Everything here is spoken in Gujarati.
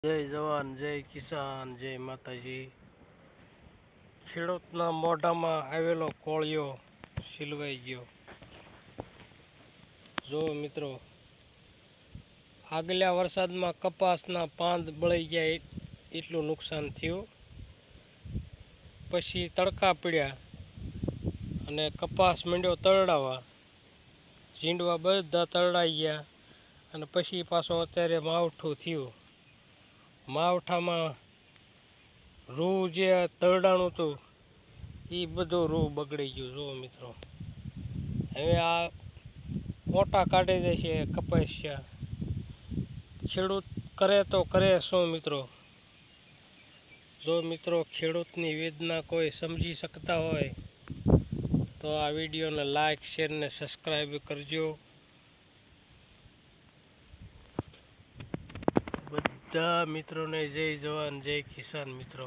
જય જવાન, જય કિસાન, જય માતાજી. ખેડૂતના મોઢામાં આવેલો કોળિયો સિલવાઈ ગયો. જો મિત્રો, આગલા વરસાદમાં કપાસના પાંદ બળી ગયા એટલું નુકસાન થયું. પછી તડકા પડ્યા અને કપાસ માંડ્યો તરડાવા. ઝીંડવા બધા તરડાઈ ગયા અને પછી પાછો અત્યારે માવઠું થયું. માવઠામાં રૂ જે તરડાણું હતું એ બધું રૂ બગડી ગયું. જુઓ મિત્રો, હવે આ મોટા કાઢી દે છે કપાસિયા. ખેડૂત કરે તો કરે શું મિત્રો? જો મિત્રો ખેડૂતની વેદના કોઈ સમજી શકતા હોય તો આ વિડીયોને લાઈક, શેર ને સબસ્ક્રાઈબ કરજો. બધા મિત્રોને જય જવાન, જય કિસાન મિત્રો.